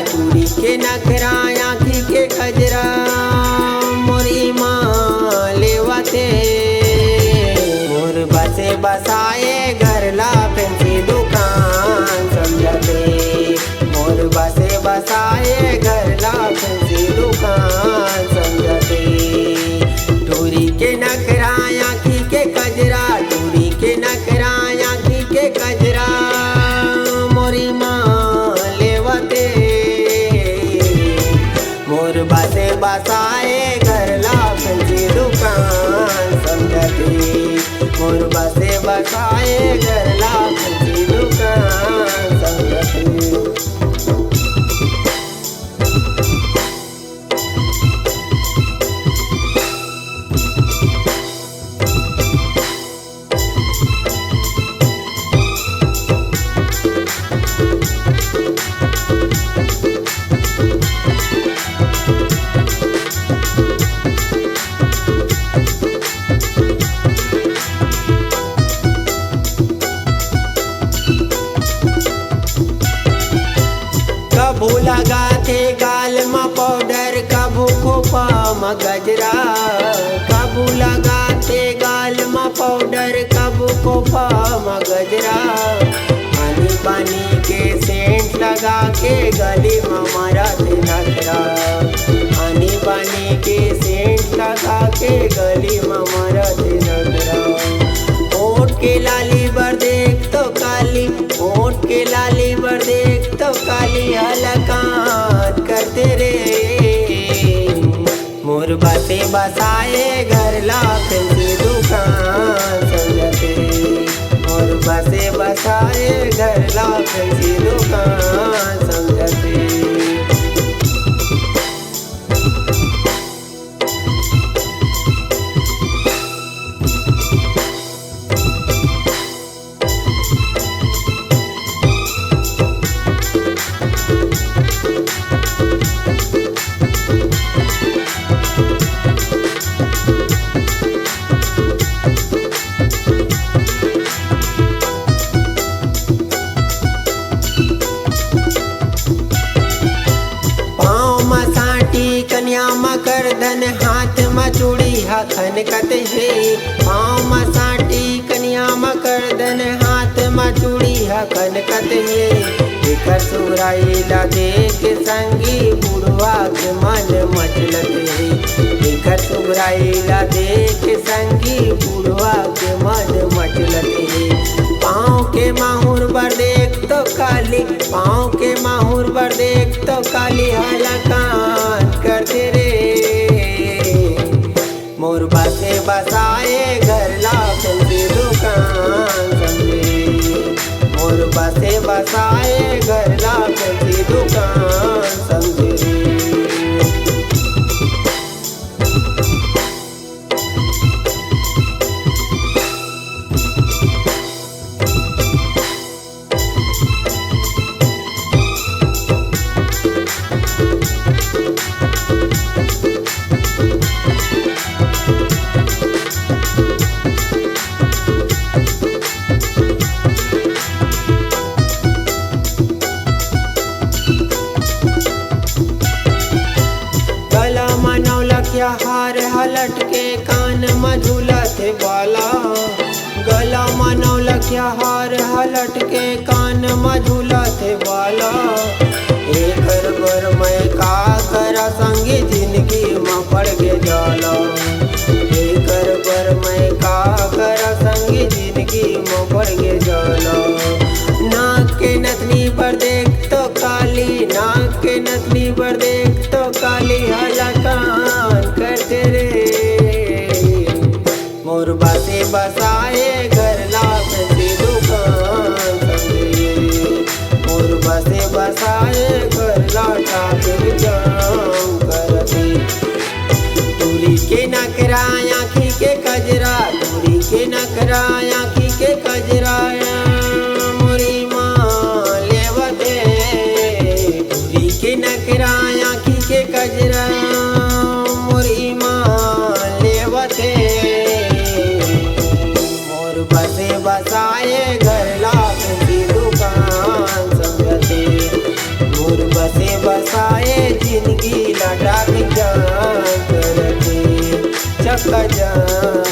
चूड़ी के नखरा आँखी के कजरा मोरी माँ लेवते। मोर बसे बसाए घर ला फैंसी दुकान समझते। मोर बसे बसाए घर ला फैंसी दुकान समझते। चूड़ी के नखरा आँखी के कजरा, चूड़ी के नखरा आँखी के कजरा मोरी माँ लेवते। मोर बसे बसाए घर ला फैंसी दुकान समझते। मोर बसे बसाए घर ला फैंसी दुकान समझते। कभू लगाते गाल में पाउडर, कभू खोपा में गजरा। कभू लगाते गाल में पाउडर, कभू खोपा में गजरा। पानी पानी के सेंट लगा के गली में मारते नखरा। पानी पानी के सेंट लगा के गली में मारते नखरा। ओठ के लाली बर देख तो काली, ओठ के लाली बर देख तो काली हलकान करते रे। मोर बसे बसाए घर ला फैंसी दुकान समझते। मोर बसे बसाए घर ला फैंसी दुकान समझते। कन्या मकरदन हाथ में चूड़ी हखन कते है। पाँव में साटी कन्या मकरदन हाथ में चूड़ी हखन कते है। एकर सुराई ला देख संगी बुढ़वा के मन मचलते है। एकर सुराई ला देख संगी बुढ़वा के मन मचलते है। पाँव के माहुर बर देख तो काली, पाँव के माहुर बर देख तो काली हलकान करते रे। मोर बसे बसाए घर ला फैंसी दुकान समझे। मोर बसे बसाए घर ला फैंसी दुकान समझे। हार हलट के कान में झूलते वाला। गला मानव लखिया हार हलट के कान में झूलते वाला। एकर बर मैं का करा संगी जिंदगी में पड़ गे जाला। एकर बर मैं का करा संगी जिंदगी में पड़ गे जाला। नाक के नथनी पर देख तो काली, नाक के नथनी पर देख तो काली हलकान करते रे। मोर बसे बसाए घर ला फैंसी दुकान समझे। मोर बसे बसाए घर ला ट्रैफिक जाम करते। चूड़ी के नखरा आँखी के कजरा, चूड़ी के नखरा आँखी के कजरा मोरी माँ लेवते। चूड़ी के नखरा खजाना।